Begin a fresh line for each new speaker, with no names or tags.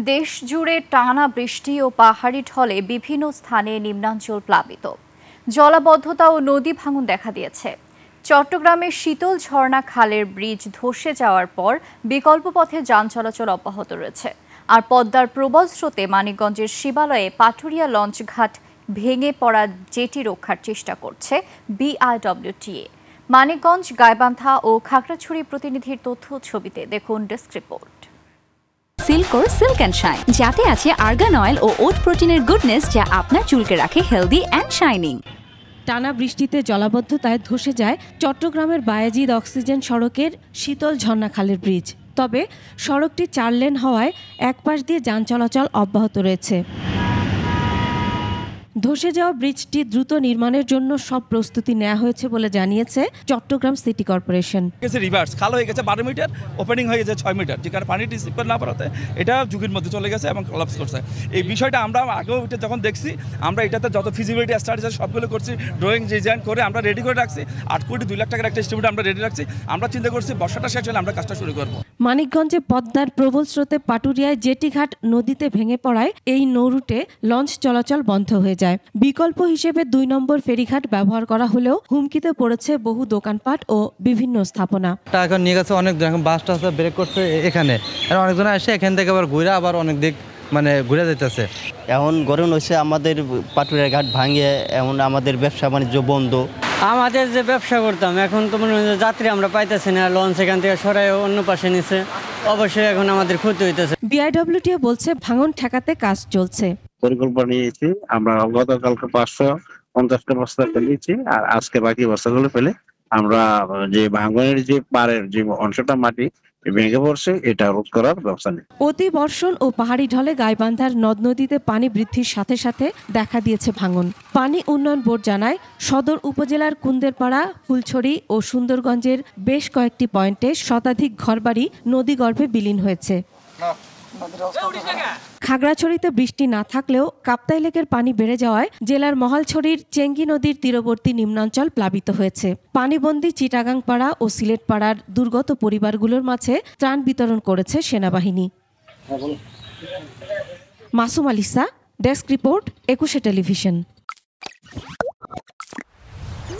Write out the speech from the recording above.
দেশ জুড়ে টানা বৃষ্টি ও পাহাড়ি ঢলে বিভিন্ন স্থানে নিম্নাঞ্চল প্লাবিত, জলাবদ্ধতা ও নদী ভাঙন দেখা দিয়েছে। চট্টগ্রামের শীতল ঝর্ণা খালের ব্রিজ ধসে যাওয়ার পর বিকল্প পথে যান চলাচল অব্যাহত রয়েছে। আর পদ্মার প্রবল স্রোতে মানিকগঞ্জের শিবালয়ে পাটুরিয়া লঞ্চ ঘাট ভেঙে পড়া জেটি রক্ষার চেষ্টা করছে বিআইডব্লিউটিএ। মানিকগঞ্জ, গাইবান্ধা ও খাগড়াছড়ি প্রতিনিধির তথ্য ছবিতে দেখুন ডেস্ক রিপোর্ট।
সিল্কোর সিল্ক অ্যান্ড শাইন, যাতে আছে আর্গান অয়েল ও ওট প্রোটিনের গুডনেস, যা আপনার চুলকে রাখে হেলদি অ্যান্ড শাইনিং।
টানা বৃষ্টিতে জলাবদ্ধতায় ধসে যায় চট্টগ্রামের বায়েজিদ অক্সিজেন সড়কের শীতল ঝর্ণা খালের ব্রিজ। তবে সড়কটি 4 লেন হওয়ায় এক পাশ দিয়ে যান চলাচল অব্যাহত রয়েছে। ধসে যাওয়া ব্রিজটি দ্রুত নির্মাণের জন্য সব প্রস্তুতি নেওয়া হয়েছে বলে জানিয়েছে চট্টগ্রাম সিটি কর্পোরেশন।
রিভার্স খাল হয়ে গেছে 12 মিটার, ওপেনিং হয়ে গেছে 6 মিটার, যেখানে পানিটি স্লিপার না পড়াতে এটা ঝুঁকির মধ্যে চলে গেছে এবং কলাপস করছে। এই বিষয়টা আমরা আগেও এটা যখন দেখছি, আমরা এটাতে যত ফিজিবিলিটি স্টাডি সবগুলো করছি, ড্রয়িং ডিজাইন করে আমরা রেডি করে রাখছি। 8 কোটি 2 লাখ টাকার একটা এস্টিমেট আমরা রেডি রাখছি। আমরা চিন্তা করছি বর্ষাটা শেষ হলে আমরা কাজটা শুরু করব।
মানিকগঞ্জে পদ্মার প্রবল স্রোতে পাটুরিয়ায় জেটিঘাট নদীতে ভেঙে পড়ায় এই নৌরুটে লঞ্চ চলাচল বন্ধ হয়ে যায়। বিকল্প হিসেবে 2 নম্বর ফেরিঘাট ব্যবহার করা হলেও হুমকিতে পড়েছে বহু দোকানপাট ও বিভিন্ন স্থাপনা।
টাকা নিয়ে গেছে অনেক, বাসটা ব্রেক করছে এখানে, অনেকজন আসে এখান থেকে আবার ঘুরে আবার অনেক দিক ঘুরে যেতেছে।
এখন গরম হয়েছে, আমাদের পাটুরিয়া ঘাট ভাঙিয়ে এমন আমাদের ব্যবসা বাণিজ্য বন্ধ।
আমাদের যে ব্যবসা করতাম এখন তো মনে হয় যাত্রী আমরা পাইতেছি না, লঞ্চ এখান থেকে সরাই অন্য পাশে নিছে, অবশ্যই এখন আমাদের ক্ষতি হইতেছে।
বিআইডব্লিউটিএ বলছে ভাঙন ঠেকাতে কাজ চলছে।
পরিকল্পনা নিয়েছি আমরা, গতকালকে 550টা বস্তা ফেলেছি, আর আজকে বাকি বস্তাগুলো ফেলে আমরা যে ভাঙনের যে পাড়ের যে অংশটা মাটি ভেঙে পড়ছে এটা রোধ করার ব্যবস্থা নেই।
অতি বর্ষণ ও পাহাড়ি ঢলে গাইবান্ধার নদ নদীতে পানি বৃদ্ধির সাথে সাথে দেখা দিয়েছে ভাঙন। পানি উন্নয়ন বোর্ড জানায়, সদর উপজেলার কুন্দেরপাড়া, ফুলছড়ি ও সুন্দরগঞ্জের বেশ কয়েকটি পয়েন্টে শতাধিক ঘরবাড়ি নদীগর্ভে বিলীন হয়েছে। খাগড়াছড়িতে বৃষ্টি না থাকলেও কাপ্তাই লেকের পানি বেড়ে যাওয়ায় জেলার মহালছড়ির চেঙ্গি নদীর তীরবর্তী নিম্নাঞ্চল প্লাবিত হয়েছে। পানিবন্দী চিটাগাং পাড়া ও সিলেট পাড়ার দুর্গত পরিবারগুলোর মাঝে ত্রাণ বিতরণ করেছে সেনাবাহিনী। Masum আলিসা, desk report, 21 television.